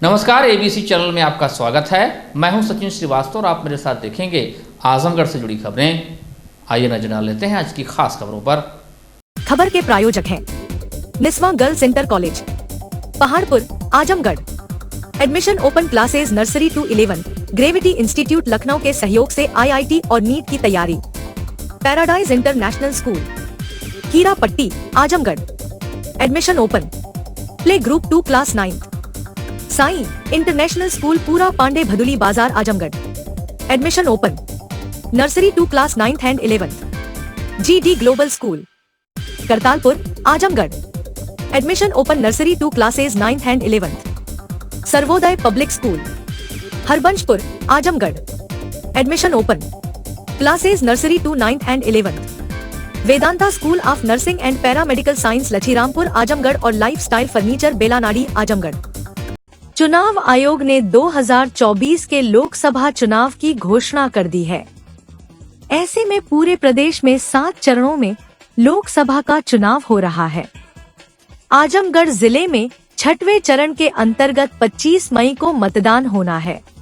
नमस्कार, ABC channel में आपका स्वागत है। मैं हूं सचिन श्रीवास्तव और आप मेरे साथ देखेंगे आजमगढ़ से जुड़ी खबरें। आइए नजर डाल लेते हैं आज की खास खबरों पर। खबर के प्रायोजक हैं Niswa girls inter college, Paharpur, Azamgarh. Admission open classes nursery to 11। Gravity institute Lucknow के सहयोग से IIT और नीट की तैयारी। Paradise international school, Kira Patti, Azamgarh. Admission open. Play group 2 class 9th। Sai international school, Pura Pande Bhaduli Bazar, Azamgarh. Admission open. Nursery 2 class 9th and 11th। GD global school, Kartalpur, Azamgarh. Admission open nursery 2 classes 9th and 11th। Sarvodaya public school, Harbanshpur, Azamgarh. Admission open. Classes nursery 2 9th and 11th। Vedanta school of nursing and paramedical science, Lachhirampur, Azamgarh और lifestyle furniture, बेलानाड़ी, Azamgarh. चुनाव आयोग ने 2024 के लोकसभा चुनाव की घोषणा कर दी है। ऐसे में पूरे प्रदेश में 7 चरणों में लोकसभा का चुनाव हो रहा है। आजमगढ़ जिले में 6वें चरण के अंतर्गत 25 मई को मतदान होना है।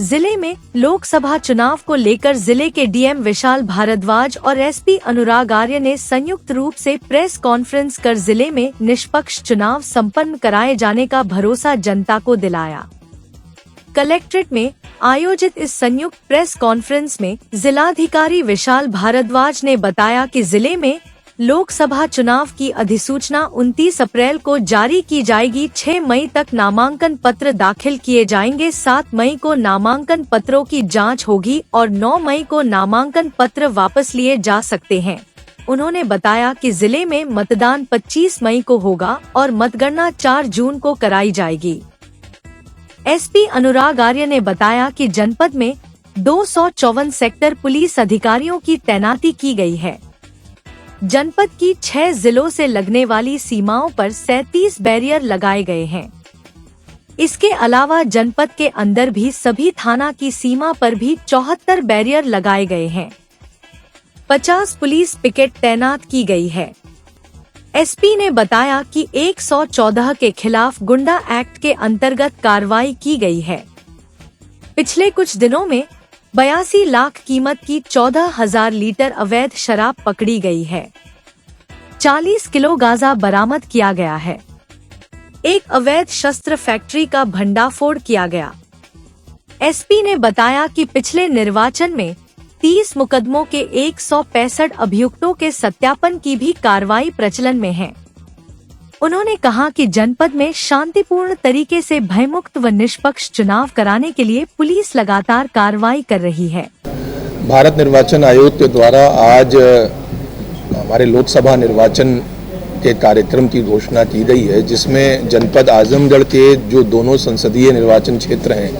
जिले में लोकसभा चुनाव को लेकर जिले के DM विशाल भारद्वाज और SP अनुराग आर्य ने संयुक्त रूप से प्रेस कॉन्फ्रेंस कर जिले में निष्पक्ष चुनाव संपन्न कराए जाने का भरोसा जनता को दिलाया। कलेक्ट्रेट में आयोजित इस संयुक्त प्रेस कॉन्फ्रेंस में जिलाधिकारी विशाल भारद्वाज ने बताया कि जिले में लोकसभा चुनाव की अधिसूचना 29 अप्रैल को जारी की जाएगी। 6 मई तक नामांकन पत्र दाखिल किए जाएंगे। 7 मई को नामांकन पत्रों की जांच होगी और 9 मई को नामांकन पत्र वापस लिए जा सकते हैं। उन्होंने बताया कि जिले में मतदान 25 मई को होगा और मतगणना 4 जून को कराई जाएगी। SP अनुराग आर्य ने बताया कि जनपद में 254 सेक्टर पुलिस अधिकारियों की तैनाती की गई है। जनपद की 6 जिलों से लगने वाली सीमाओं पर 37 बैरियर लगाए गए हैं। इसके अलावा जनपद के अंदर भी सभी थाना की सीमा पर भी 74 बैरियर लगाए गए हैं। 50 पुलिस पिकेट तैनात की गई है। SP ने बताया कि 114 के खिलाफ गुंडा एक्ट के अंतर्गत कार्रवाई की गई है। पिछले कुछ दिनों में 82 लाख कीमत की 14,000 लीटर अवैध शराब पकड़ी गई है। 40 किलो गांजा बरामद किया गया है। एक अवैध शस्त्र फैक्ट्री का भंडाफोड़ किया गया। SP ने बताया कि पिछले निर्वाचन में 30 मुकदमों के 165 अभियुक्तों के सत्यापन की भी कार्रवाई प्रचलन में है। उन्होंने कहा कि जनपद में शांतिपूर्ण तरीके से भयमुक्त व निष्पक्ष चुनाव कराने के लिए पुलिस लगातार कार्रवाई कर रही है। भारत निर्वाचन आयोग के द्वारा आज हमारे लोकसभा निर्वाचन के कार्यक्रम की घोषणा की गई है, जिसमें जनपद आजमगढ़ के जो दोनों संसदीय निर्वाचन क्षेत्र हैं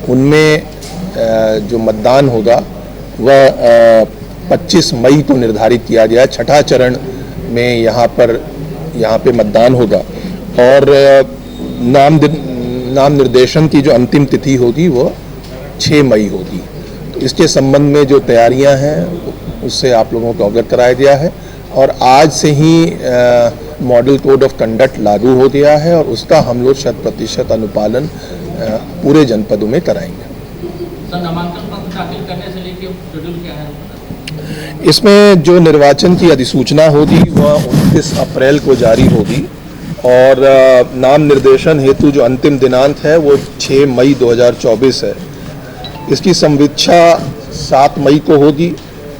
उनमें जो मतदान होगा वह 25 मई को निर्धारित किया गया। 6ठा चरण में यहाँ पे मतदान होगा और नाम निर्देशन की जो अंतिम तिथि होगी वो 6 मई होगी। तो इसके संबंध में जो तैयारियां हैं उससे आप लोगों को अवगत कराया गया है और आज से ही मॉडल कोड ऑफ कंडक्ट लागू हो गया है और उसका हम लोग 100% अनुपालन पूरे जनपदों में कराएंगे। नामांकन पत्र दाखिल करने से लेकर शेड्यूल क्या है? इसमें जो निर्वाचन की अधिसूचना होगी वह 29 अप्रैल को जारी होगी और नाम निर्देशन हेतु जो अंतिम दिनांक है वो 6 मई 2024 है। इसकी संवीक्षा 7 मई को होगी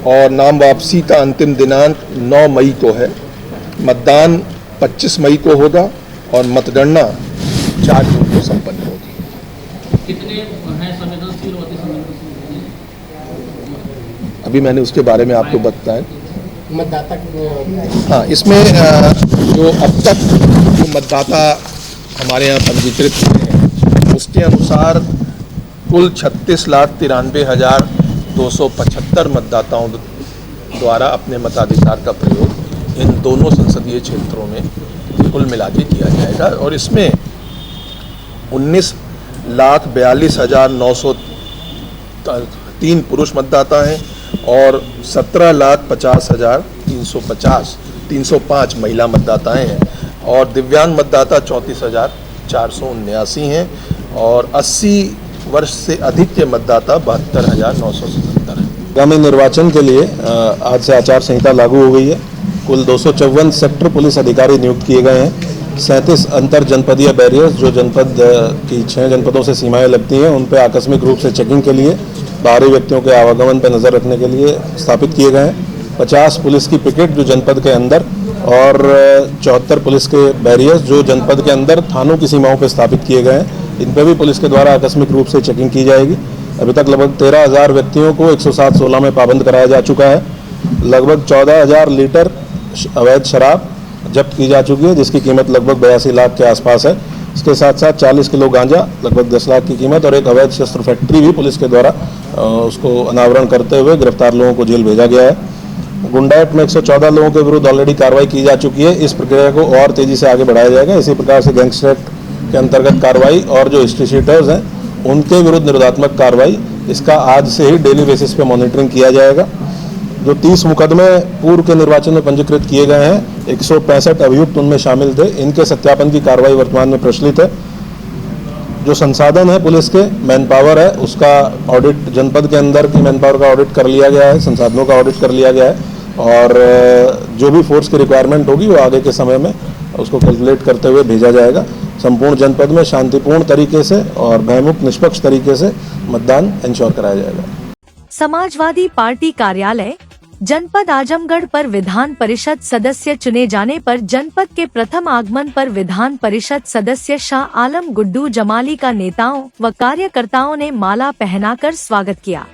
और नाम वापसी का अंतिम दिनांक 9 मई को है। मतदान 25 मई को होगा और मतगणना 4 जून को संपन्न होगी। कितने हैं संवेदनशील और अतिसंवेदनशील? अभी मैंने उसके बारे में आपको बताया। मतदाता हाँ, इसमें जो अब तक जो मतदाता हमारे यहाँ पंजीकृत हुए हैं उसके अनुसार कुल 36,93,275 मतदाताओं द्वारा अपने मताधिकार का प्रयोग इन दोनों संसदीय क्षेत्रों में कुल मिला के किया जाएगा और इसमें 19,42,903 पुरुष मतदाता हैं और 17,50,305 महिला मतदाताएं हैं और दिव्यांग मतदाता 34,000 479 हैं और 80 वर्ष से अधिक के मतदाता 72,977 हैं। आगामी निर्वाचन के लिए आज से आचार संहिता लागू हो गई है। कुल 254 सेक्टर पुलिस अधिकारी नियुक्त किए गए हैं। 37 अंतर जनपदीय बैरियर्स जो जनपद की 6 जनपदों से सीमाएं लगती हैं उन पर आकस्मिक रूप से चेकिंग के लिए, बाहरी व्यक्तियों के आवागमन पर नज़र रखने के लिए स्थापित किए गए हैं। 50 पुलिस की पिकेट जो जनपद के अंदर और 74 पुलिस के बैरियर्स जो जनपद के अंदर थानों की सीमाओं पर स्थापित किए गए हैं। इन पर भी पुलिस के द्वारा आकस्मिक रूप से चेकिंग की जाएगी। अभी तक लगभग 13,000 व्यक्तियों को 107-16 में पाबंद कराया जा चुका है। लगभग 14,000 लीटर अवैध शराब जब्त की जा चुकी है जिसकी कीमत लगभग 82 लाख के आसपास है। इसके साथ साथ 40 किलो गांजा लगभग 10 लाख की कीमत और एक अवैध शस्त्र फैक्ट्री भी पुलिस के द्वारा उसको अनावरण करते हुए गिरफ्तार लोगों को जेल भेजा गया है। गुंडाइट में 114 लोगों के विरुद्ध ऑलरेडी कार्रवाई की जा चुकी है। इस प्रक्रिया को और तेजी से आगे बढ़ाया जाएगा। इसी प्रकार से गैंगस्टर एक्ट के अंतर्गत कार्रवाई और जो हिस्ट्री शीटर्स हैं उनके विरुद्ध निरोधात्मक कार्रवाई, इसका आज से ही डेली बेसिस पे मॉनिटरिंग किया जाएगा। जो 30 मुकदमे पूर्व के निर्वाचन में पंजीकृत किए गए हैं, 165 अभियुक्त उनमें शामिल थे। इनके सत्यापन की कार्रवाई वर्तमान में प्रचलित है। जो संसाधन है पुलिस के, मैन पावर है, उसका ऑडिट जनपद के अंदर की मैन पावर का ऑडिट कर लिया गया है, संसाधनों का ऑडिट कर लिया गया है और जो भी फोर्स की रिक्वायरमेंट होगी वो आगे के समय में उसको कैलकुलेट करते हुए भेजा जाएगा। संपूर्ण जनपद में शांतिपूर्ण तरीके से और भयमुक्त निष्पक्ष तरीके से मतदान इंश्योर कराया जाएगा। समाजवादी पार्टी कार्यालय जनपद आजमगढ़ पर विधान परिषद सदस्य चुने जाने पर जनपद के प्रथम आगमन पर विधान परिषद सदस्य शाह आलम गुड्डू जमाली का नेताओं व कार्यकर्ताओं ने माला पहनाकर स्वागत किया।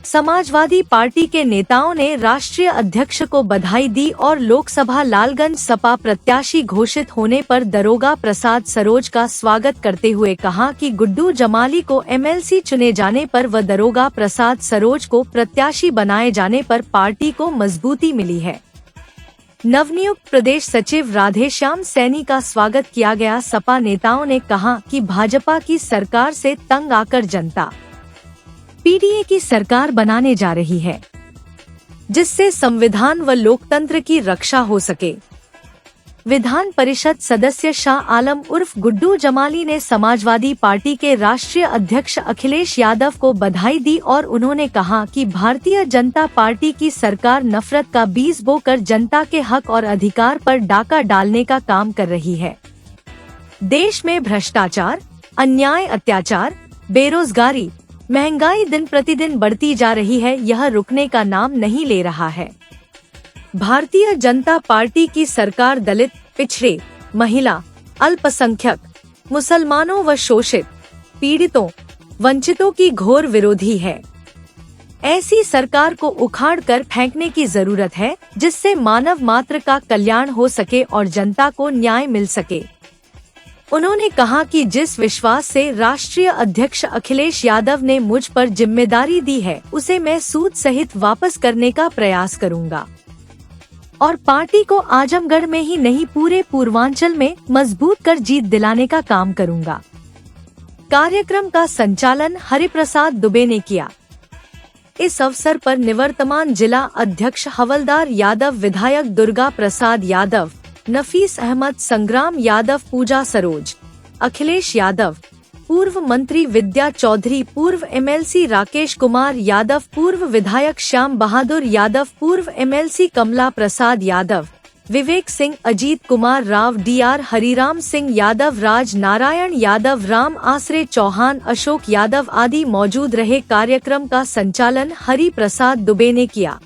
समाजवादी पार्टी के नेताओं ने राष्ट्रीय अध्यक्ष को बधाई दी और लोकसभा लालगंज सपा प्रत्याशी घोषित होने पर दरोगा प्रसाद सरोज का स्वागत करते हुए कहा कि गुड्डू जमाली को एमएलसी चुने जाने पर व दरोगा प्रसाद सरोज को प्रत्याशी बनाए जाने पर पार्टी को मजबूती मिली है। नवनियुक्त प्रदेश सचिव राधेश्याम सैनी का स्वागत किया गया। सपा नेताओं ने कहा कि भाजपा की सरकार से तंग आकर जनता पीडीए की सरकार बनाने जा रही है जिससे संविधान व लोकतंत्र की रक्षा हो सके। विधान परिषद सदस्य शाह आलम उर्फ गुड्डू जमाली ने समाजवादी पार्टी के राष्ट्रीय अध्यक्ष अखिलेश यादव को बधाई दी और उन्होंने कहा कि भारतीय जनता पार्टी की सरकार नफरत का बीज बोकर जनता के हक और अधिकार पर डाका डालने का काम कर रही है। देश में भ्रष्टाचार, अन्याय, अत्याचार, बेरोजगारी, महंगाई दिन प्रतिदिन बढ़ती जा रही है, यह रुकने का नाम नहीं ले रहा है। भारतीय जनता पार्टी की सरकार दलित, पिछड़े, महिला, अल्पसंख्यक, मुसलमानों व शोषित, पीड़ितों, वंचितों की घोर विरोधी है। ऐसी सरकार को उखाड़ कर फेंकने की जरूरत है जिससे मानव मात्र का कल्याण हो सके और जनता को न्याय मिल सके। उन्होंने कहा कि जिस विश्वास से राष्ट्रीय अध्यक्ष अखिलेश यादव ने मुझ पर जिम्मेदारी दी है उसे मैं सूद सहित वापस करने का प्रयास करूंगा और पार्टी को आजमगढ़ में ही नहीं पूरे पूर्वांचल में मजबूत कर जीत दिलाने का काम करूंगा। कार्यक्रम का संचालन हरिप्रसाद दुबे ने किया। इस अवसर पर निवर्तमान जिला अध्यक्ष हवलदार यादव, विधायक दुर्गा प्रसाद यादव, नफीस अहमद, संग्राम यादव, पूजा सरोज, अखिलेश यादव, पूर्व मंत्री विद्या चौधरी, पूर्व एमएलसी राकेश कुमार यादव, पूर्व विधायक श्याम बहादुर यादव, पूर्व एमएलसी कमला प्रसाद यादव, विवेक सिंह, अजीत कुमार राव, डीआर हरिराम सिंह यादव, राज नारायण यादव, राम आसरे चौहान, अशोक यादव आदि मौजूद रहे। कार्यक्रम का संचालन हरि प्रसाद दुबे ने किया।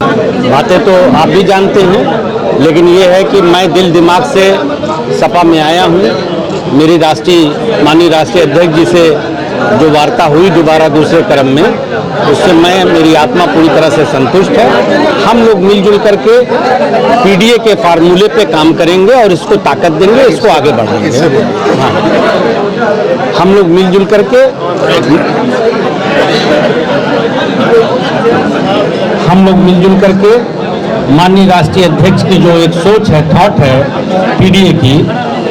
बातें तो आप भी जानते हैं, लेकिन ये है कि मैं दिल दिमाग से सपा में आया हूँ। मेरी माननीय राष्ट्रीय अध्यक्ष जी से जो वार्ता हुई दोबारा दूसरे क्रम में, उससे मेरी आत्मा पूरी तरह से संतुष्ट है। हम लोग मिलजुल करके पीडीए के फार्मूले पे काम करेंगे और इसको ताकत देंगे, इसको आगे बढ़ाएंगे। हाँ, हम लोग मिलजुल करके माननीय राष्ट्रीय अध्यक्ष की जो एक सोच है, थॉट है पीडीए की,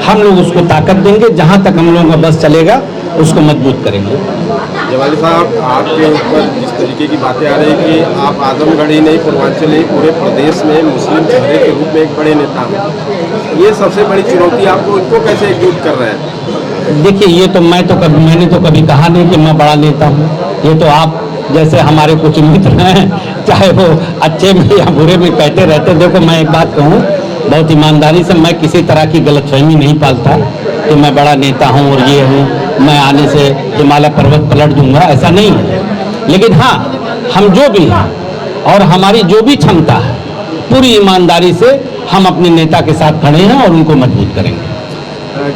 हम लोग उसको ताकत देंगे। जहां तक हम लोगों का बस चलेगा उसको मजबूत करेंगे। जवाली साहब, आपके ऊपर जिस तरीके की बातें आ रही है कि आप आजमगढ़ ही नहीं, पूर्वांचल ही, पूरे प्रदेश में मुस्लिम चेहरे के रूप में एक बड़े नेता हैं, ये सबसे बड़ी चुनौती आपको इनको कैसे एकजुट कर रहे हैं? देखिए, ये तो मैंने तो कभी कहा नहीं कि मैं बड़ा नेता हूँ। ये तो आप जैसे हमारे कुछ मित्र हैं, चाहे वो अच्छे में या बुरे में कहते रहते। देखो, मैं एक बात कहूँ बहुत ईमानदारी से, मैं किसी तरह की गलतफहमी नहीं पालता कि मैं बड़ा नेता हूँ और ये हूँ, मैं आने से हिमालय पर्वत पलट दूंगा, ऐसा नहीं है। लेकिन हाँ, हम जो भी हैं और हमारी जो भी क्षमता है, पूरी ईमानदारी से हम अपने नेता के साथ खड़े हैं और उनको मजबूत करेंगे।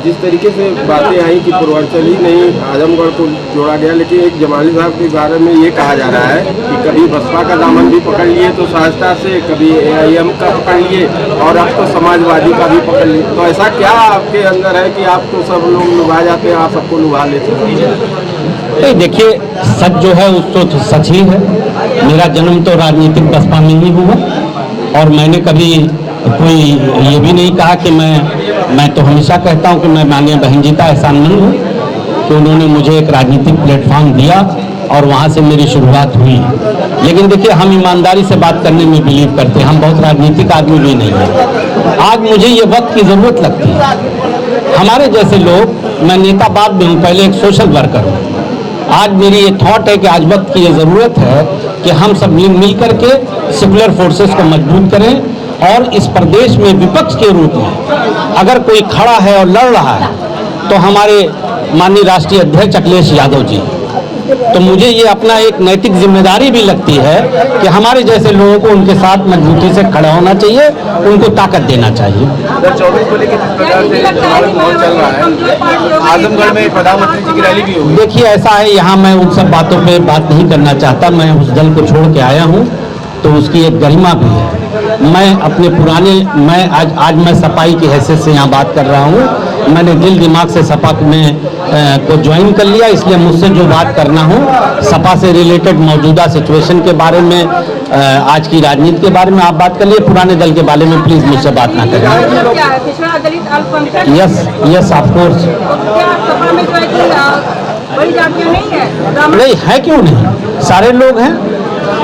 जिस तरीके से बातें आई कि पूर्वांचल ही नहीं, आजमगढ़ को जोड़ा गया, लेकिन एक जमाली साहब के बारे में ये कहा जा रहा है कि कभी बसपा का दामन भी पकड़ लिए तो सहजता से, कभी AIM का पकड़ लिए और अब तो समाजवादी का भी पकड़ लिए। तो ऐसा क्या आपके अंदर है कि आप तो सब लोग लुभा जाते हैं, आप सबको लुभा लेते हैं? नहीं, देखिए, सच जो है उस तो सच ही है। मेरा जन्म तो राजनीतिक बसपा में ही हुआ और मैंने कभी कोई ये भी नहीं कहा कि मैं तो हमेशा कहता हूं कि मैं माननीय बहन जी का एहसानमंद हूँ कि उन्होंने मुझे एक राजनीतिक प्लेटफॉर्म दिया और वहाँ से मेरी शुरुआत हुई। लेकिन देखिए, हम ईमानदारी से बात करने में बिलीव करते हैं, हम बहुत राजनीतिक आदमी भी नहीं हैं। आज मुझे ये वक्त की ज़रूरत लगती है। हमारे जैसे लोग, मैं नेता बाद में हूँ, पहले एक सोशल वर्कर हूँ। आज मेरी ये थॉट है कि आज वक्त की ये ज़रूरत है कि हम सब मिल करके सेकुलर फोर्सेस को मजबूत करें और इस प्रदेश में विपक्ष के रूप में अगर कोई खड़ा है और लड़ रहा है तो हमारे माननीय राष्ट्रीय अध्यक्ष अखिलेश यादव जी। तो मुझे ये अपना एक नैतिक जिम्मेदारी भी लगती है कि हमारे जैसे लोगों को उनके साथ मजबूती से खड़ा होना चाहिए, उनको ताकत देना चाहिए। 2024 को लेकर जिस प्रकार से हमारा माहौल चल रहा है, आजमगढ़ में प्रधानमंत्री जी की रैली भी हुई। देखिए, ऐसा है, यहाँ मैं उन सब बातों पे बात नहीं करना चाहता। मैं उस दल को छोड़ के आया हूँ तो उसकी एक गरिमा भी है। मैं अपने पुराने, आज मैं सपाई की हैसियत से यहाँ बात कर रहा हूँ। मैंने दिल दिमाग से सपा में को ज्वाइन कर लिया, इसलिए मुझसे जो बात करना हो सपा से रिलेटेड मौजूदा सिचुएशन के बारे में, आज की राजनीति के बारे में आप बात कर लिए। पुराने दल के बारे में प्लीज़ मुझसे बात ना करें। Yes of course. नहीं है, क्यों नहीं, सारे लोग हैं।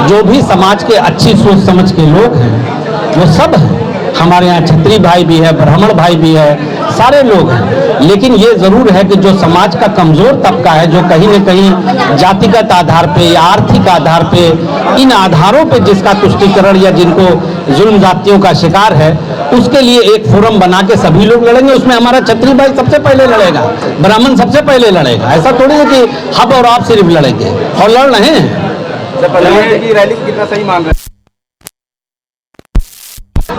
जो भी समाज के अच्छी सोच समझ के लोग हैं वो सब हैं। हमारे यहाँ क्षत्रिय भाई भी है, ब्राह्मण भाई भी है, सारे लोग हैं। लेकिन ये ज़रूर है कि जो समाज का कमज़ोर तबका है, जो कहीं न कहीं जातिगत आधार पे या आर्थिक आधार पे, इन आधारों पे जिसका तुष्टीकरण या जिनको जुल्म जातियों का शिकार है, उसके लिए एक फोरम बना के सभी लोग लड़ेंगे। उसमें हमारा क्षत्रिय भाई सबसे पहले लड़ेगा, ब्राह्मण सबसे पहले लड़ेगा। ऐसा थोड़ी है कि हम और आप सिर्फ लड़ेंगे, और लड़ रहे हैं। प्रधानमंत्री की रैली को कितना सही मान रहे हैं?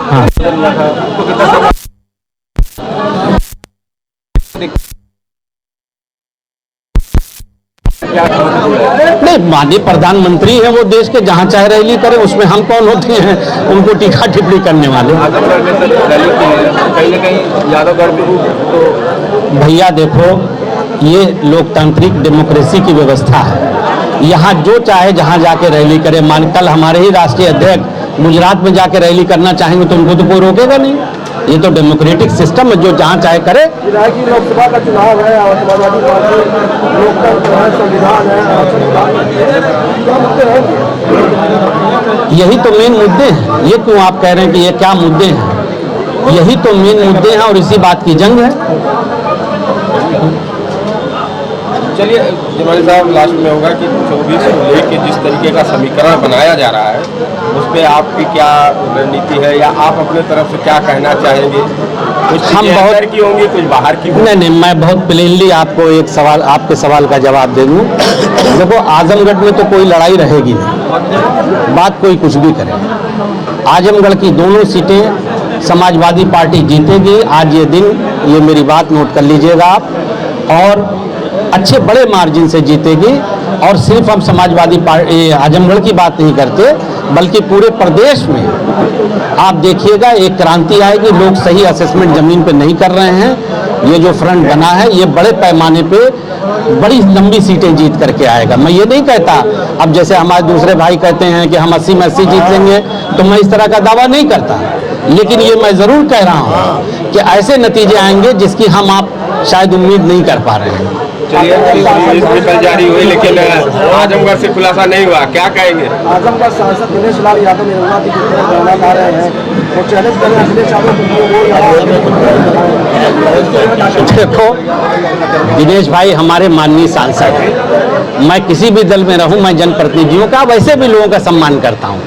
हाँ, नहीं, माननीय प्रधानमंत्री हैं, वो देश के जहाँ चाहे रैली करें, उसमें हम कौन होते हैं उनको टीका टिप्पणी करने वाले। आजमगढ़ में सर रैली की है, कहीं ना कहीं यादवगढ़ में तो भैया देखो, ये लोकतांत्रिक डेमोक्रेसी की व्यवस्था है। यहाँ जो चाहे जहाँ जाके रैली करे। कल हमारे ही राष्ट्रीय अध्यक्ष गुजरात में जाके रैली करना चाहेंगे तो उनको तो कोई रोकेगा नहीं। ये तो डेमोक्रेटिक सिस्टम है, जो जहाँ चाहे करे। लोकसभा का चुनाव है और समाजवादी पार्टी लोकतंत्र है, संविधान है, यही तो मेन मुद्दे हैं। ये क्यों आप कह रहे हैं कि ये क्या मुद्दे हैं? यही तो मेन मुद्दे हैं और इसी बात की जंग है। चलिए जमाली साहब, लास्ट में होगा कि 24 को लेकर जिस तरीके का समीकरण बनाया जा रहा है, उस पर आपकी क्या रणनीति है या आप अपने तरफ से क्या कहना चाहेंगे? कुछ हम बहुत की होंगी, कुछ बाहर की? नहीं, मैं बहुत प्लेनली आपको एक सवाल, आपके सवाल का जवाब दे दूं। देखो, आजमगढ़ में तो कोई लड़ाई रहेगी नहीं, बात कोई कुछ भी करे। आजमगढ़ की दोनों सीटें समाजवादी पार्टी जीतेगी। आज ये दिन, ये मेरी बात नोट कर लीजिएगा आप, और अच्छे बड़े मार्जिन से जीतेगी। और सिर्फ हम समाजवादी पार्टी आजमगढ़ की बात नहीं करते, बल्कि पूरे प्रदेश में आप देखिएगा एक क्रांति आएगी। लोग सही असेसमेंट ज़मीन पे नहीं कर रहे हैं। ये जो फ्रंट बना है, ये बड़े पैमाने पे बड़ी लंबी सीटें जीत करके आएगा। मैं ये नहीं कहता, अब जैसे हमारे दूसरे भाई कहते हैं कि हम 80 में 80 जीत लेंगे, तो मैं इस तरह का दावा नहीं करता। लेकिन ये मैं ज़रूर कह रहा हूँ कि ऐसे नतीजे आएंगे जिसकी हम आप शायद उम्मीद नहीं कर पा रहे हैं। चलिए प्रिंसिपल जारी हुई, लेकिन आजमगढ़ से खुलासा नहीं हुआ, क्या कहेंगे? आजमगढ़ सांसद दिनेश लाल यादव निर्मला की बयान ला रहे हैं और चैलेंज कर रहे हैं अखिलेश यादव को। देखो दिनेश भाई हमारे माननीय सांसद हैं। मैं किसी भी दल में रहूं, मैं जनप्रतिनिधियों का वैसे भी लोगों का सम्मान करता हूं,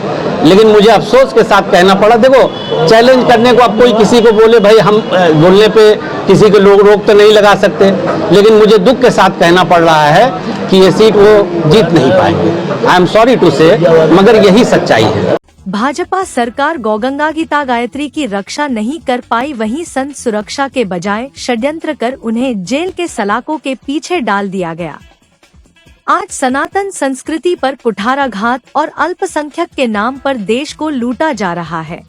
लेकिन मुझे अफसोस के साथ कहना पड़ा। देखो चैलेंज करने को अब कोई किसी को बोले, भाई हम बोलने पे किसी को लोग रोक तो नहीं लगा सकते, लेकिन मुझे दुख के साथ कहना पड़ रहा है कि ये सीट वो जीत नहीं पाएंगे। आई एम सॉरी टू से, मगर यही सच्चाई है। भाजपा सरकार गौगंगा गीता गायत्री की रक्षा नहीं कर पाई, वहीं संत सुरक्षा के बजाय षड्यंत्र कर उन्हें जेल के सलाखों के पीछे डाल दिया गया। आज सनातन संस्कृति पर कुठाराघात और अल्पसंख्यक के नाम पर देश को लूटा जा रहा है।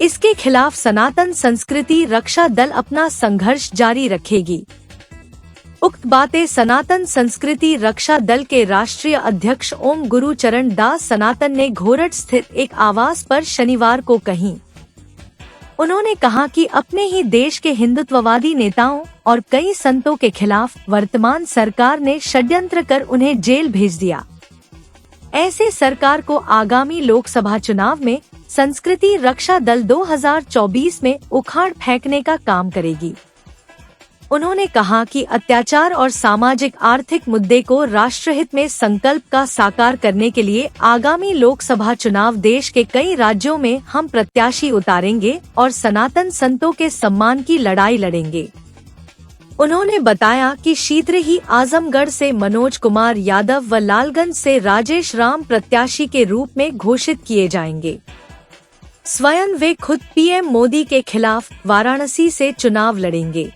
इसके खिलाफ सनातन संस्कृति रक्षा दल अपना संघर्ष जारी रखेगी। उक्त बातें सनातन संस्कृति रक्षा दल के राष्ट्रीय अध्यक्ष ओम गुरुचरण दास सनातन ने घोरट स्थित एक आवास पर शनिवार को कहीं। उन्होंने कहा कि अपने ही देश के हिंदुत्ववादी नेताओं और कई संतों के खिलाफ वर्तमान सरकार ने षड्यंत्र कर उन्हें जेल भेज दिया। ऐसे सरकार को आगामी लोकसभा चुनाव में संस्कृति रक्षा दल 2024 में उखाड़ फेंकने का काम करेगी। उन्होंने कहा कि अत्याचार और सामाजिक आर्थिक मुद्दे को राष्ट्रहित में संकल्प का साकार करने के लिए आगामी लोकसभा चुनाव देश के कई राज्यों में हम प्रत्याशी उतारेंगे और सनातन संतों के सम्मान की लड़ाई लड़ेंगे। उन्होंने बताया कि शीघ्र ही आजमगढ़ से मनोज कुमार यादव व लालगंज से राजेश राम प्रत्याशी के रूप में घोषित किए जाएंगे। स्वयं वे खुद पीएम मोदी के खिलाफ वाराणसी से चुनाव लड़ेंगे।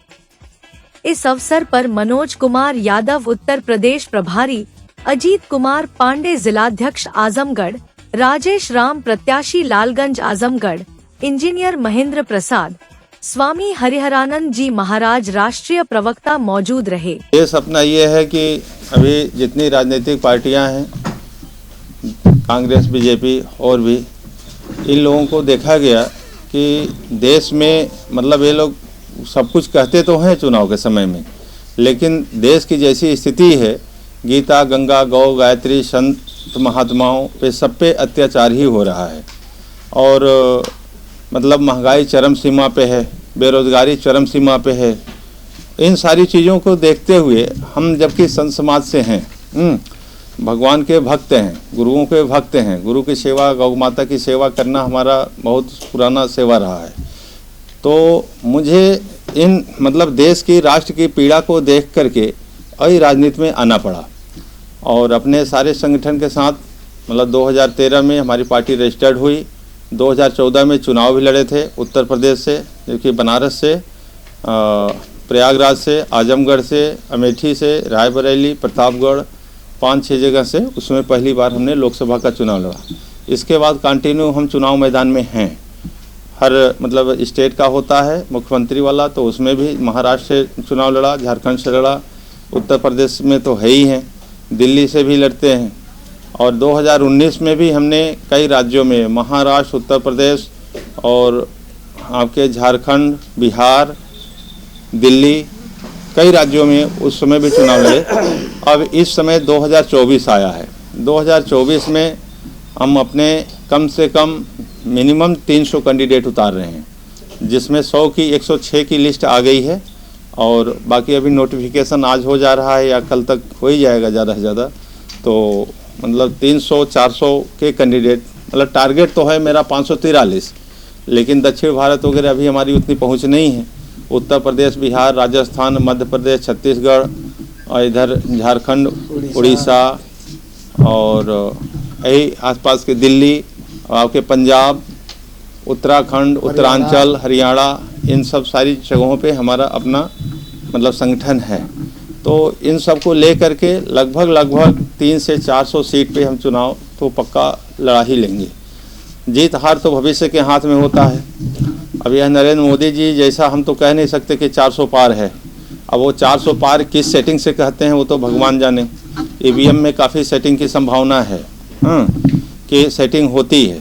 इस अवसर पर मनोज कुमार यादव उत्तर प्रदेश प्रभारी, अजीत कुमार पांडे जिलाध्यक्ष आजमगढ़, राजेश राम प्रत्याशी लालगंज आजमगढ़, इंजीनियर महेंद्र प्रसाद, स्वामी हरिहरानंद जी महाराज राष्ट्रीय प्रवक्ता मौजूद रहे। देश अपना ये है कि अभी जितनी राजनीतिक पार्टियां हैं, कांग्रेस, बीजेपी और भी, इन लोगों को देखा गया कि देश में मतलब ये लोग सब कुछ कहते तो हैं चुनाव के समय में, लेकिन देश की जैसी स्थिति है, गीता, गंगा, गौ, गायत्री, संत महात्माओं पे सब पे अत्याचार ही हो रहा है। और मतलब महंगाई चरम सीमा पे है, बेरोजगारी चरम सीमा पे है। इन सारी चीज़ों को देखते हुए हम जबकि संत समाज से हैं, भगवान के भक्त हैं, गुरुओं के भक्त हैं, गुरु की सेवा, गौ माता की सेवा करना हमारा बहुत पुराना सेवा रहा है। तो मुझे इन मतलब देश की, राष्ट्र की पीड़ा को देख करके अभी राजनीति में आना पड़ा और अपने सारे संगठन के साथ मतलब 2013 में हमारी पार्टी रजिस्टर्ड हुई। 2014 में चुनाव भी लड़े थे, उत्तर प्रदेश से, जबकि बनारस से, प्रयागराज से, आजमगढ़ से, अमेठी से, रायबरेली, प्रतापगढ़, 5-6 जगह से उसमें पहली बार हमने लोकसभा का चुनाव लड़ा। इसके बाद कंटिन्यू हम चुनाव मैदान में हैं। हर मतलब स्टेट का होता है मुख्यमंत्री वाला, तो उसमें भी महाराष्ट्र से चुनाव लड़ा, झारखंड से लड़ा, उत्तर प्रदेश में तो है ही हैं, दिल्ली से भी लड़ते हैं। और 2019 में भी हमने कई राज्यों में, महाराष्ट्र, उत्तर प्रदेश और आपके झारखंड, बिहार, दिल्ली, कई राज्यों में उस समय भी चुनाव लड़े। अब इस समय 2024 आया है। 2024 में हम अपने कम से कम मिनिमम 300 कैंडिडेट उतार रहे हैं, जिसमें 100 की 106 की लिस्ट आ गई है और बाकी अभी नोटिफिकेशन आज हो जा रहा है या कल तक हो ही जाएगा ज़्यादा से ज़्यादा। तो मतलब 300-400 के कैंडिडेट, मतलब टारगेट तो है मेरा 543, लेकिन दक्षिण भारत वगैरह अभी हमारी उतनी पहुंच नहीं है। उत्तर प्रदेश, बिहार, राजस्थान, मध्य प्रदेश, छत्तीसगढ़ और इधर झारखंड, उड़ीसा और यही आसपास के दिल्ली, आपके पंजाब, उत्तराखंड, उत्तरांचल, हरियाणा, इन सब सारी जगहों पे हमारा अपना मतलब संगठन है। तो इन सब को ले करके लगभग 300 से 400 सीट पे हम चुनाव तो पक्का लड़ा ही लेंगे। जीत हार तो भविष्य के हाथ में होता है। अब यह नरेंद्र मोदी जी जैसा हम तो कह नहीं सकते कि 400 पार है। अब वो 400 पार किस सेटिंग से कहते हैं वो तो भगवान जाने। ईवीएम में काफ़ी सेटिंग की संभावना है कि सेटिंग होती है,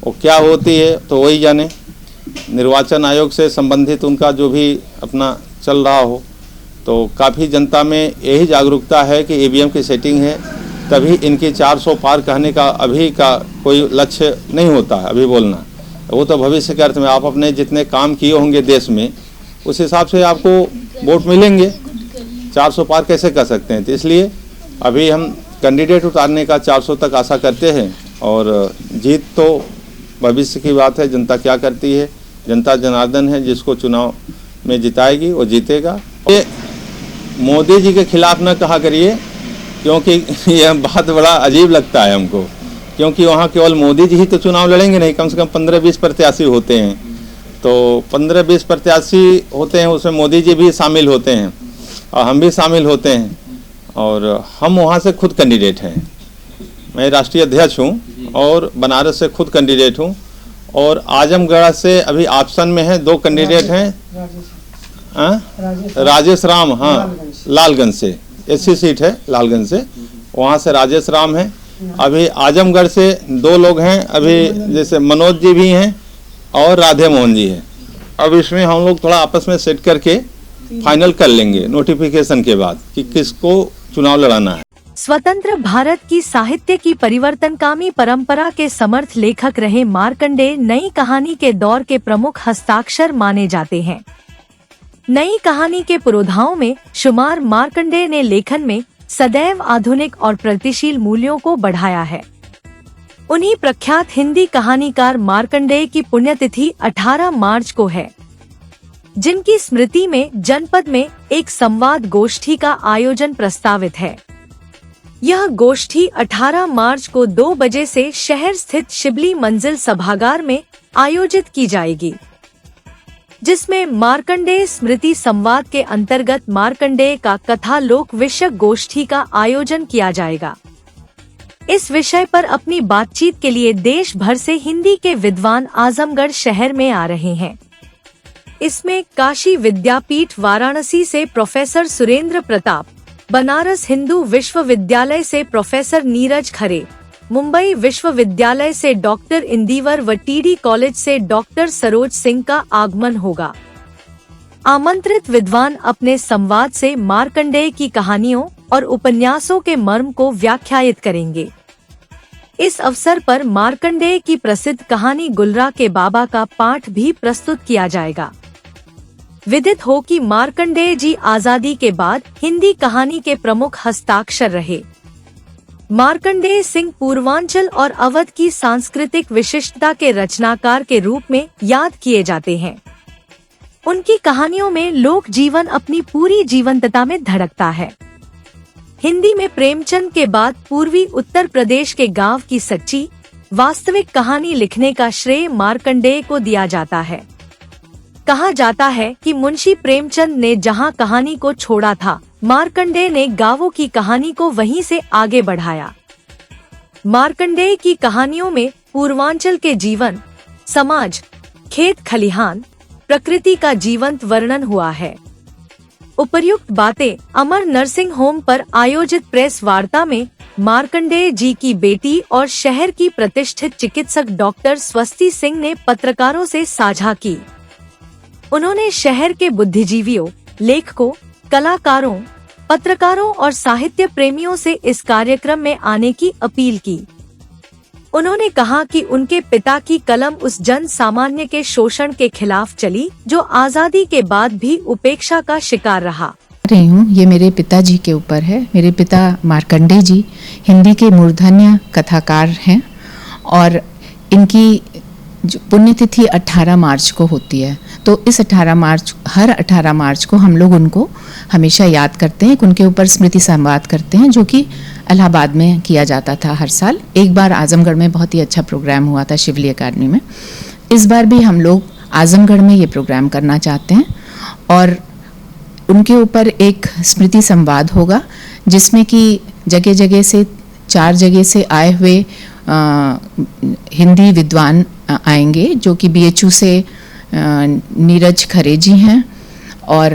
वो क्या होती है तो वही जाने। निर्वाचन आयोग से संबंधित उनका जो भी अपना चल रहा हो, तो काफ़ी जनता में यही जागरूकता है कि ईवीएम की सेटिंग है, तभी इनकी 400 पार कहने का अभी का कोई लक्ष्य नहीं होता है अभी बोलना। वो तो भविष्य के अर्थ में आप अपने जितने काम किए होंगे देश में उस हिसाब से आपको वोट मिलेंगे। 400 पार कैसे कर सकते हैं? तो इसलिए अभी हम कैंडिडेट उतारने का 400 तक आशा करते हैं और जीत तो भविष्य की बात है, जनता क्या करती है। जनता जनार्दन है, जिसको चुनाव में जिताएगी वो जीतेगा। ये मोदी जी के खिलाफ न कहा करिए, क्योंकि यह बात बड़ा अजीब लगता है हमको, क्योंकि वहाँ केवल मोदी जी ही तो चुनाव लड़ेंगे नहीं, कम से कम 15-20 प्रत्याशी होते हैं। तो 15-20 प्रत्याशी होते हैं, उसमें मोदी जी भी शामिल होते हैं और हम भी शामिल होते हैं, और हम वहाँ से खुद कैंडिडेट हैं। मैं राष्ट्रीय अध्यक्ष हूँ और बनारस से खुद कैंडिडेट हूँ, और आजमगढ़ से अभी ऑप्शन में है 2 कैंडिडेट हैं। राजेश राम, हाँ, लालगंज से एससी सीट है, लालगंज से, वहाँ से राजेश राम है। अभी आजमगढ़ से 2 लोग हैं, अभी जैसे मनोज जी भी हैं और राधे मोहन जी हैं। अब इसमें हम लोग थोड़ा आपस में सेट करके फाइनल कर लेंगे नोटिफिकेशन के बाद कि किसको चुनाव लड़ाना है। स्वतंत्र भारत की साहित्य की परिवर्तनकामी परंपरा के समर्थ लेखक रहे मार्कंडेय नई कहानी के दौर के प्रमुख हस्ताक्षर माने जाते हैं। नई कहानी के पुरोधाओं में शुमार मार्कंडेय ने लेखन में सदैव आधुनिक और प्रगतिशील मूल्यों को बढ़ाया है। उन्हीं प्रख्यात हिंदी कहानीकार मार्कंडेय की पुण्यतिथि 18 मार्च को है, जिनकी स्मृति में जनपद में एक संवाद गोष्ठी का आयोजन प्रस्तावित है। यह गोष्ठी 18 मार्च को 2 बजे से शहर स्थित शिबली मंजिल सभागार में आयोजित की जाएगी, जिसमें मार्कंडेय स्मृति संवाद के अंतर्गत मार्कंडेय का कथा लोक विषयक गोष्ठी का आयोजन किया जाएगा। इस विषय पर अपनी बातचीत के लिए देश भर से हिंदी के विद्वान आजमगढ़ शहर में आ रहे हैं। इसमें काशी विद्यापीठ वाराणसी से प्रोफेसर सुरेंद्र प्रताप, बनारस हिंदू विश्वविद्यालय से प्रोफेसर नीरज खरे, मुंबई विश्वविद्यालय से डॉक्टर इंदिवर व टीडी कॉलेज से डॉक्टर सरोज सिंह का आगमन होगा। आमंत्रित विद्वान अपने संवाद से मार्कंडेय की कहानियों और उपन्यासों के मर्म को व्याख्यायित करेंगे। इस अवसर पर मार्कंडेय की प्रसिद्ध कहानी गुलरा के बाबा का पाठ भी प्रस्तुत किया जाएगा। विदित हो कि मार्कंडेय जी आजादी के बाद हिंदी कहानी के प्रमुख हस्ताक्षर रहे। मार्कंडेय सिंह पूर्वांचल और अवध की सांस्कृतिक विशिष्टता के रचनाकार के रूप में याद किए जाते हैं। उनकी कहानियों में लोक जीवन अपनी पूरी जीवंतता में धड़कता है। हिंदी में प्रेमचंद के बाद पूर्वी उत्तर प्रदेश के गांव की सच्ची वास्तविक कहानी लिखने का श्रेय मार्कंडेय को दिया जाता है। कहा जाता है कि मुंशी प्रेमचंद ने जहां कहानी को छोड़ा था, मार्कंडेय ने गांवों की कहानी को वहीं से आगे बढ़ाया। मार्कंडेय की कहानियों में पूर्वांचल के जीवन, समाज, खेत खलिहान, प्रकृति का जीवंत वर्णन हुआ है। उपर्युक्त बातें अमर नर्सिंग होम पर आयोजित प्रेस वार्ता में मार्कंडेय जी की बेटी और शहर की प्रतिष्ठित चिकित्सक डॉक्टर स्वस्ति सिंह ने पत्रकारों से साझा की। उन्होंने शहर के बुद्धिजीवियों, लेखकों, कलाकारों, पत्रकारों और साहित्य प्रेमियों से इस कार्यक्रम में आने की अपील की। उन्होंने कहा कि उनके पिता की कलम उस जन सामान्य के शोषण के खिलाफ चली जो आजादी के बाद भी उपेक्षा का शिकार रहा। रही हूँ, ये मेरे पिताजी के ऊपर है। मेरे पिता मार्कंडेय जी हिंदी के मूर्धन्य कथाकार हैं और इनकी जो पुण्यतिथि 18 मार्च को होती है, तो इस हर 18 मार्च को हम लोग उनको हमेशा याद करते हैं, उनके ऊपर स्मृति संवाद करते हैं, जो कि इलाहाबाद में किया जाता था हर साल। एक बार आजमगढ़ में बहुत ही अच्छा प्रोग्राम हुआ था शिवली अकादमी में। इस बार भी हम लोग आजमगढ़ में ये प्रोग्राम करना चाहते हैं और उनके ऊपर एक स्मृति संवाद होगा, जिसमें कि जगह जगह से 4 जगह से आए हुए हिंदी विद्वान आएंगे, जो कि BHU से नीरज खरे जी हैं और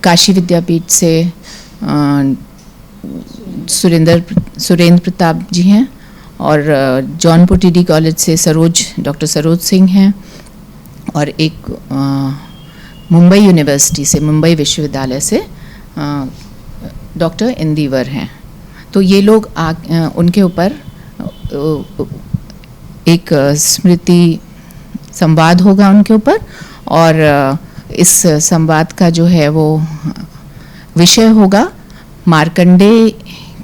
काशी विद्यापीठ से सुरेंद्र प्रताप जी हैं और जौनपुर TD कॉलेज से डॉक्टर सरोज सिंह हैं और एक मुंबई यूनिवर्सिटी से, मुंबई विश्वविद्यालय से डॉक्टर इंदिवर हैं। तो ये लोग उनके ऊपर एक स्मृति संवाद होगा उनके ऊपर, और इस संवाद का जो है वो विषय होगा मार्कंडे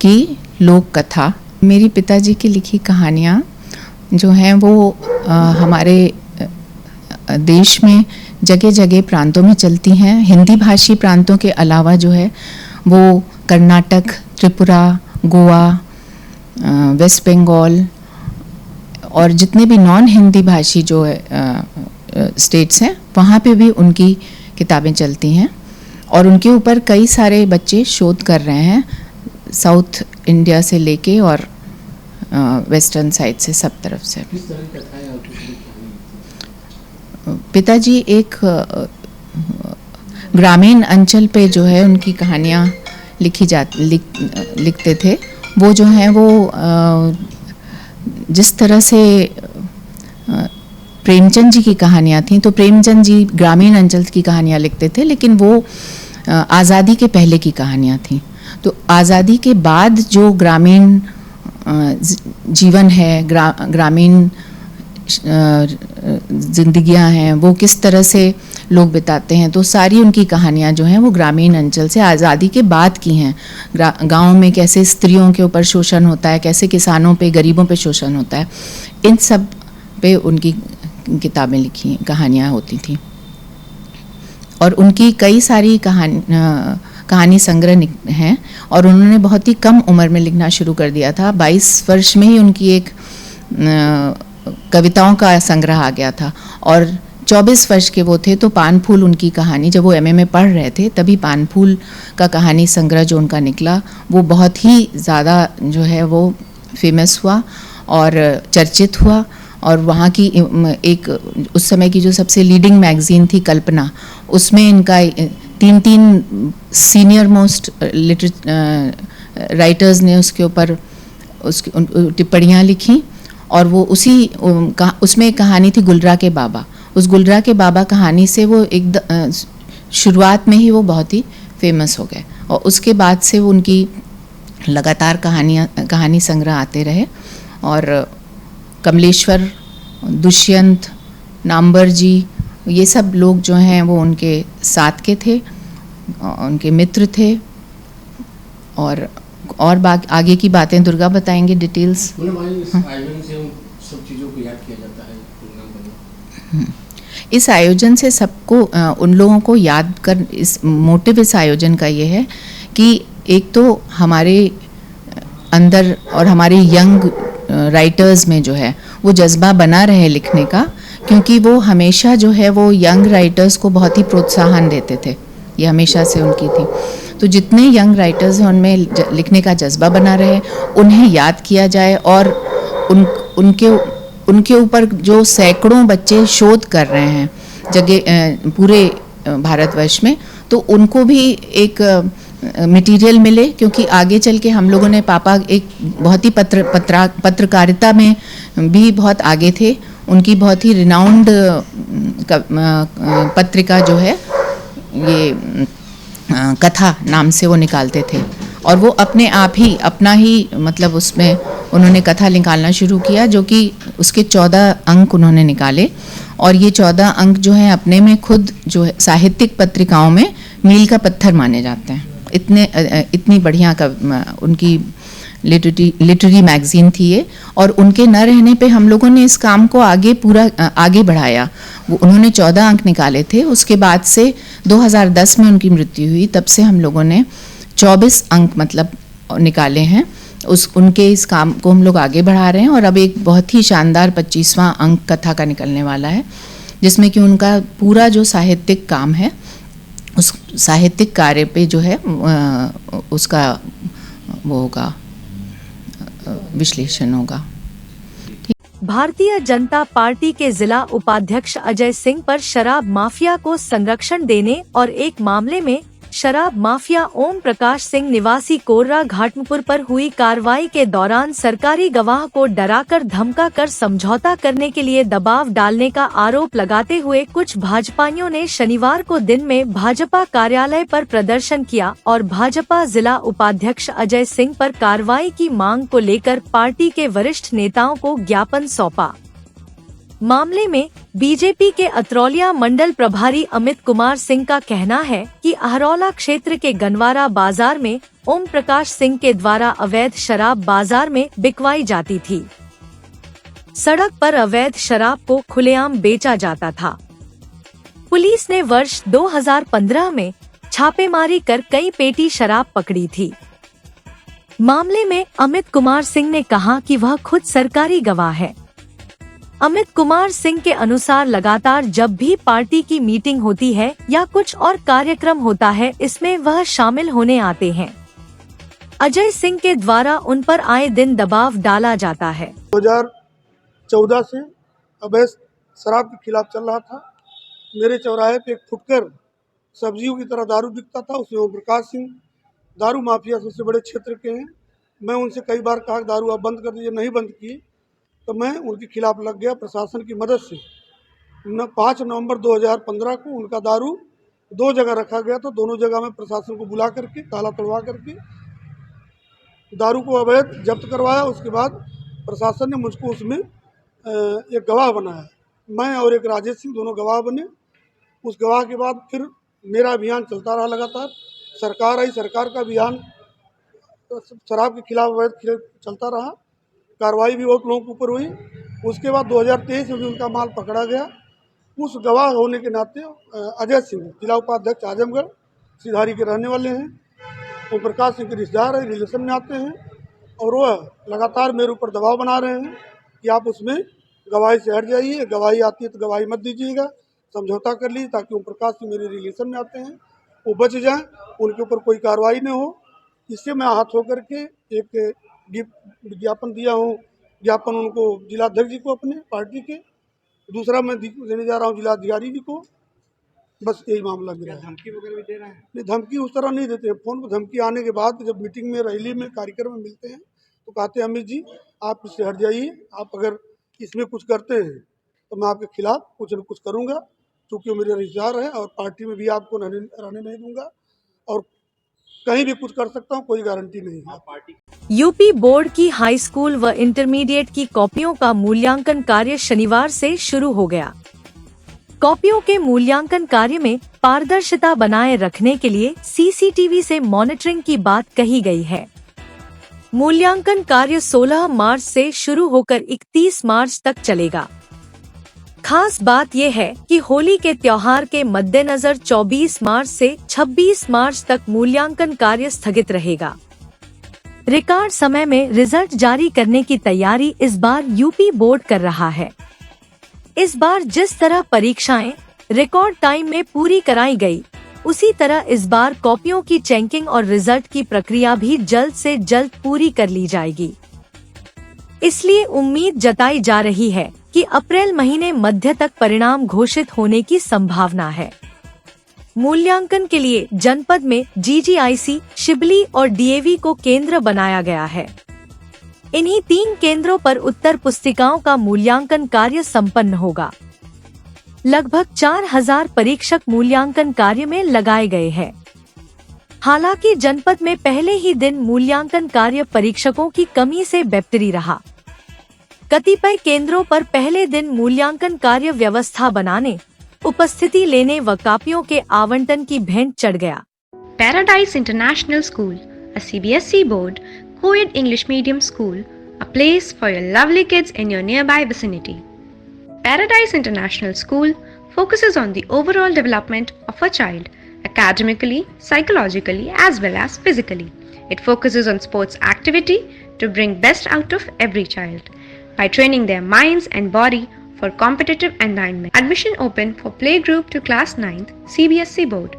की लोक कथा। मेरी पिताजी की लिखी कहानियाँ जो हैं वो हमारे देश में जगह जगह प्रांतों में चलती हैं। हिंदी भाषी प्रांतों के अलावा जो है वो कर्नाटक, त्रिपुरा, गोवा, वेस्ट बंगाल और जितने भी नॉन हिंदी भाषी जो स्टेट्स हैं वहाँ पे भी उनकी किताबें चलती हैं, और उनके ऊपर कई सारे बच्चे शोध कर रहे हैं, साउथ इंडिया से लेके और वेस्टर्न साइड से, सब तरफ से। पिताजी एक ग्रामीण अंचल पे जो है उनकी कहानियाँ लिखते थे। वो जो हैं वो जिस तरह से प्रेमचंद जी की कहानियाँ थीं, तो प्रेमचंद जी ग्रामीण अंचल की कहानियाँ लिखते थे, लेकिन वो आज़ादी के पहले की कहानियाँ थीं। तो आज़ादी के बाद जो ग्रामीण जीवन है, ग्रामीण जिंदगियां हैं, वो किस तरह से लोग बिताते हैं, तो सारी उनकी कहानियां जो हैं वो ग्रामीण अंचल से आज़ादी के बाद की हैं। गांव में कैसे स्त्रियों के ऊपर शोषण होता है, कैसे किसानों पे, गरीबों पे शोषण होता है, इन सब पे उनकी किताबें लिखी, कहानियां होती थी। और उनकी कई सारी कहानी संग्रह हैं, और उन्होंने बहुत ही कम उम्र में लिखना शुरू कर दिया था। 22 वर्ष में ही उनकी एक कविताओं का संग्रह आ गया था, और 24 वर्ष के वो थे तो पान फूल उनकी कहानी, जब वो एमए में पढ़ रहे थे तभी पान फूल का कहानी संग्रह जो उनका निकला वो बहुत ही ज़्यादा जो है वो फेमस हुआ और चर्चित हुआ। और वहाँ की एक उस समय की जो सबसे लीडिंग मैगज़ीन थी कल्पना, उसमें इनका 3 सीनियर मोस्ट राइटर्स ने उसके ऊपर उसकी टिप्पणियाँ लिखी, और वो उसमें एक कहानी थी गुलरा के बाबा। उस गुलरा के बाबा कहानी से वो एक शुरुआत में ही वो बहुत ही फेमस हो गए, और उसके बाद से वो उनकी लगातार कहानी संग्रह आते रहे। और कमलेश्वर, दुष्यंत, नाम्बर जी, ये सब लोग जो हैं वो उनके साथ के थे, उनके मित्र थे। और आगे की बातें दुर्गा बताएंगे डिटेल्स। इस आयोजन से सबको उन लोगों को याद कर, इस मोटिव इस आयोजन का ये है कि एक तो हमारे अंदर और हमारे यंग राइटर्स में जो है वो जज्बा बना रहे लिखने का, क्योंकि वो हमेशा जो है वो यंग राइटर्स को बहुत ही प्रोत्साहन देते थे, ये हमेशा से उनकी थी। तो जितने यंग राइटर्स हैं उनमें लिखने का जज्बा बना रहे, उन्हें याद किया जाए, और उनके ऊपर जो सैकड़ों बच्चे शोध कर रहे हैं जगह पूरे भारतवर्ष में, तो उनको भी एक मटेरियल मिले। क्योंकि आगे चल के हम लोगों ने, पापा एक बहुत ही पत्रकारिता में भी बहुत आगे थे, उनकी बहुत ही रिनाउंड पत्रिका जो है ये कथा नाम से वो निकालते थे, और वो अपने आप ही अपना ही मतलब उसमें उन्होंने कथा निकालना शुरू किया, जो कि उसके 14 अंक उन्होंने निकाले। और ये 14 अंक जो हैं अपने में खुद जो है साहित्यिक पत्रिकाओं में मील का पत्थर माने जाते हैं। इतनी बढ़िया उनकी लिटरेरी मैगजीन थी ये, और उनके न रहने पे हम लोगों ने इस काम को आगे बढ़ाया। वो उन्होंने 14 अंक निकाले थे, उसके बाद से 2010 में उनकी मृत्यु हुई, तब से हम लोगों ने 24 अंक मतलब निकाले हैं। उनके इस काम को हम लोग आगे बढ़ा रहे हैं, और अब एक बहुत ही शानदार 25वां अंक कथा का निकलने वाला है, जिसमें कि उनका पूरा जो साहित्यिक काम है उस साहित्यिक कार्य पे जो है उसका वो होगा, विश्लेषण होगा। भारतीय जनता पार्टी के जिला उपाध्यक्ष अजय सिंह पर शराब माफिया को संरक्षण देने और एक मामले में शराब माफिया ओम प्रकाश सिंह निवासी कोर्रा घाटमपुर पर हुई कार्रवाई के दौरान सरकारी गवाह को डराकर धमकाकर समझौता करने के लिए दबाव डालने का आरोप लगाते हुए कुछ भाजपाइयों ने शनिवार को दिन में भाजपा कार्यालय पर प्रदर्शन किया और भाजपा जिला उपाध्यक्ष अजय सिंह पर कार्रवाई की मांग को लेकर पार्टी के वरिष्ठ नेताओं को ज्ञापन सौंपा। मामले में बीजेपी के अतरौलिया मंडल प्रभारी अमित कुमार सिंह का कहना है कि अहरौला क्षेत्र के गनवारा बाजार में ओम प्रकाश सिंह के द्वारा अवैध शराब बाजार में बिकवाई जाती थी। सड़क पर अवैध शराब को खुलेआम बेचा जाता था। पुलिस ने वर्ष 2015 में छापेमारी कर कई पेटी शराब पकड़ी थी। मामले में अमित कुमार सिंह ने कहा कि वह खुद सरकारी गवाह है। अमित कुमार सिंह के अनुसार लगातार जब भी पार्टी की मीटिंग होती है या कुछ और कार्यक्रम होता है, इसमें वह शामिल होने आते हैं। अजय सिंह के द्वारा उन पर आए दिन दबाव डाला जाता है। 2014 से अवैध शराब के खिलाफ चल रहा था। मेरे चौराहे पे एक फुटकर सब्जियों की तरह दारू बिकता था। उसमें ओम प्रकाश सिंह दारू माफिया सबसे बड़े क्षेत्र के हैं। मैं उनसे कई बार कहा दारू आप बंद कर दीजिए, नहीं बंद किए तो मैं उनके खिलाफ लग गया। प्रशासन की मदद से 5 नवंबर 2015 को उनका दारू 2 जगह रखा गया, तो दोनों जगह में प्रशासन को बुला करके ताला तोड़वा करके दारू को अवैध जब्त करवाया। उसके बाद प्रशासन ने मुझको उसमें एक गवाह बनाया। मैं और एक राजेश सिंह दोनों गवाह बने। उस गवाह के बाद फिर मेरा अभियान चलता रहा लगातार। सरकार आई, सरकार का अभियान शराब के खिलाफ अवैध चलता रहा। कार्रवाई भी बहुत लोगों के ऊपर हुई। उसके बाद 2023 में भी उनका माल पकड़ा गया। उस गवाह होने के नाते अजय सिंह जिला उपाध्यक्ष आजमगढ़ सिधारी के रहने वाले हैं, ओम प्रकाश सिंह के रिश्तेदार है, रिलेशन में आते हैं और वह लगातार मेरे ऊपर दबाव बना रहे हैं कि आप उसमें गवाही से हट जाइए, गवाही आती है तो गवाही मत दीजिएगा, समझौता कर लीजिए ताकि ओम प्रकाश सिंह मेरे रिलेशन में आते हैं वो बच जाएं, उनके ऊपर कोई कार्रवाई न हो। इससे मैं आहत होकर के एक विज्ञापन दिया हूँ। ज्ञापन उनको जिलाध्यक्ष जी को अपने पार्टी के, दूसरा मैं देने जा रहा हूँ जिलाधिकारी जी को। बस यही मामला मेरा। धमकी वगैरह भी दे रहे हैं? नहीं, धमकी उस तरह नहीं देते हैं। फ़ोन पर धमकी आने के बाद जब मीटिंग में, रैली में, कार्यक्रम में मिलते हैं तो कहते हैं अमित जी आप इससे हट जाइए, आप अगर इसमें कुछ करते हैं तो मैं आपके खिलाफ कुछ न कुछ करूँगा, क्योंकि मेरे रिश्तेदार हैं और पार्टी में भी आपको रहने नहीं दूंगा और कहीं भी कुछ कर सकता हूँ, कोई गारंटी नहीं है। यूपी बोर्ड की हाई स्कूल व इंटरमीडिएट की कॉपियों का मूल्यांकन कार्य शनिवार से शुरू हो गया। कॉपियों के मूल्यांकन कार्य में पारदर्शिता बनाए रखने के लिए सीसीटीवी से मॉनिटरिंग की बात कही गई है। मूल्यांकन कार्य 16 मार्च से शुरू होकर 31 मार्च तक चलेगा। खास बात यह है कि होली के त्योहार के मद्देनजर 24 मार्च से 26 मार्च तक मूल्यांकन कार्य स्थगित रहेगा। रिकॉर्ड समय में रिजल्ट जारी करने की तैयारी इस बार यूपी बोर्ड कर रहा है। इस बार जिस तरह परीक्षाएं रिकॉर्ड टाइम में पूरी कराई गई, उसी तरह इस बार कॉपियों की चेकिंग और रिजल्ट की प्रक्रिया भी जल्द से जल्द पूरी कर ली जाएगी। इसलिए उम्मीद जताई जा रही है कि अप्रैल महीने मध्य तक परिणाम घोषित होने की संभावना है। मूल्यांकन के लिए जनपद में जीजीआईसी, शिबली और डीएवी को केंद्र बनाया गया है। इन्हीं 3 केंद्रों पर उत्तर पुस्तिकाओं का मूल्यांकन कार्य संपन्न होगा। लगभग 4000 परीक्षक मूल्यांकन कार्य में लगाए गए हैं। हालांकि जनपद में पहले ही दिन मूल्यांकन कार्य परीक्षकों की कमी से बेपटरी रहा। कतिपय केंद्रों पर पहले दिन मूल्यांकन कार्य व्यवस्था बनाने, उपस्थिति लेने व कापियों के आवंटन की भेंट चढ़ गया। Paradise International School, a CBSE board, co-ed English medium school, a place for your lovely kids in your nearby vicinity. Paradise International School focuses on the overall development of a child, academically, psychologically, as well as physically. It focuses on sports activity to bring best out of every child by training their minds and body for competitive environment. Admission open for playgroup to class 9th CBSE board.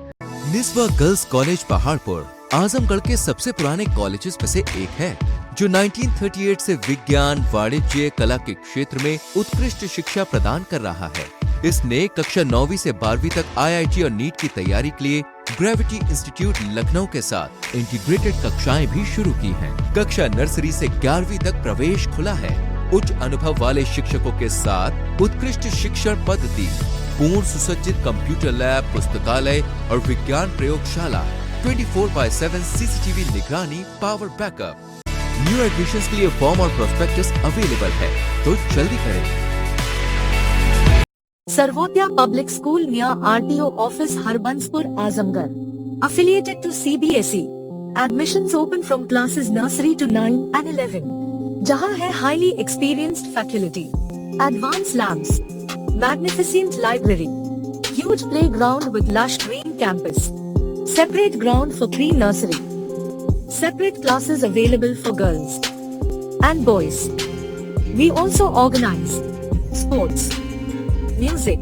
Niswa girls college Paharpur Azamgarh के सबसे पुराने colleges में से एक है, जो 1938 से विज्ञान, वाणिज्य, कला के क्षेत्र में उत्कृष्ट शिक्षा प्रदान कर रहा है। इसने कक्षा 9वीं से 12वीं तक IIT और नीट की तैयारी के लिए ग्रेविटी इंस्टीट्यूट लखनऊ के साथ इंटीग्रेटेड कक्षाएं भी शुरू की हैं। कक्षा नर्सरी से 11वीं तक प्रवेश खुला है। उच्च अनुभव वाले शिक्षकों के साथ उत्कृष्ट शिक्षण पद्धति, पूर्ण सुसज्जित कंप्यूटर लैब, पुस्तकालय और विज्ञान प्रयोगशाला, 24/7 CCTV निगरानी, पावर बैकअप। न्यू एडमिशंस के लिए फॉर्म और प्रोस्पेक्टस अवेलेबल है, तो जल्दी करें। Sarvodaya public school near RTO office Harbanspur Azamgarh, affiliated to CBSE. Admissions open from classes nursery to 9 and 11. जहां है highly experienced faculty, advanced labs, magnificent library, huge playground with lush green campus, separate ground for pre-nursery, separate classes available for girls and boys. We also organize sports, music,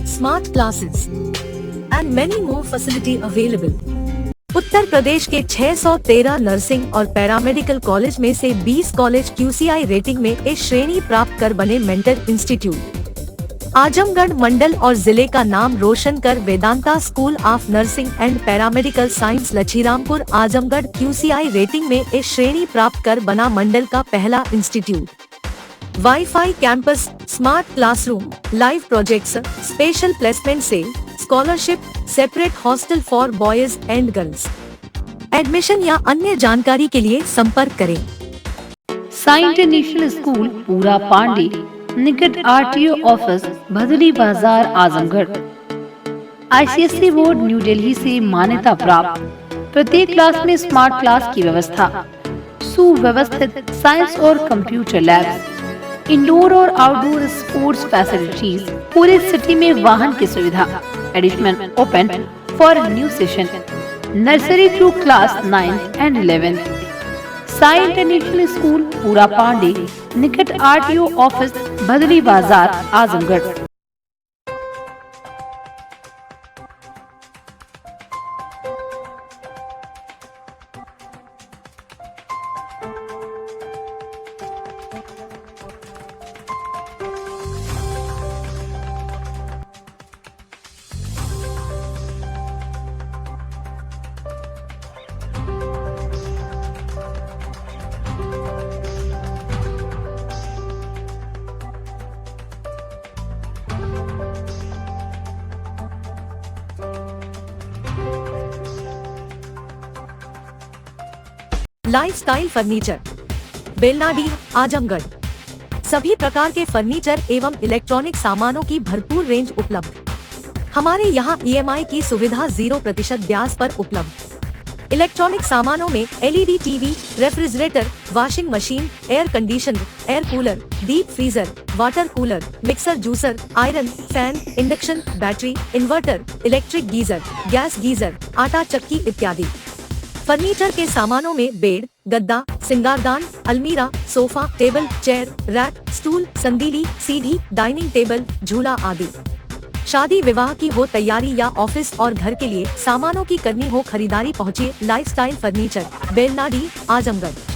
smart classes and many more facility available. Uttar Pradesh के 613 nursing और paramedical college में से 20 college QCI rating में A श्रेणी प्राप्त कर बने mentor institute. Azamgarh मंडल और जिले का नाम रोशन कर Vedanta school of nursing and paramedical science Lachhirampur Azamgarh QCI rating में A श्रेणी प्राप्त कर बना मंडल का पहला institute. Wifi campus, smart classroom, live projects, special placement cell, scholarship, separate hostel for boys and girls. Admission या अन्य जानकारी के लिए संपर्क करें। साई इंटरनेशनल स्कूल पूरा पांडे, निकट RTO ऑफिस, भदली बाजार, Azamgarh. ICSE board new Delhi से मान्यता प्राप्त। प्रत्येक क्लास में स्मार्ट क्लास की व्यवस्था, सुव्यवस्थित साइंस और कंप्यूटर लैब्स, इंडोर और आउटडोर स्पोर्ट्स फैसिलिटीज, पूरे सिटी में वाहन की सुविधा। Admission open for new session, nursery to class 9 and 11। Sai international school Pura Pandey, निकट RTO ऑफिस, भदली बाजार, आजमगढ़। Lifestyle furniture, Belnadi, Azamgarh. सभी प्रकार के फर्नीचर एवं इलेक्ट्रॉनिक सामानों की भरपूर रेंज उपलब्ध। हमारे यहाँ EMI की सुविधा 0% ब्याज पर उपलब्ध। इलेक्ट्रॉनिक सामानों में LED TV, refrigerator, washing machine, air conditioner, air cooler, deep freezer, water cooler, mixer juicer, iron, fan, induction, battery, inverter, electric geyser, gas geyser, आटा चक्की इत्यादि। फर्नीचर के सामानों में बेड, गद्दा, सिंगारदान, अलमीरा, sofa, table, chair, rack, stool, संदीली, सीढ़ी, डाइनिंग टेबल, झूला आदि। शादी विवाह की हो तैयारी या ऑफिस और घर के लिए सामानों की करनी हो खरीदारी, पहुँचिए लाइफस्टाइल फर्नीचर, बेलनाडी, आजमगढ़।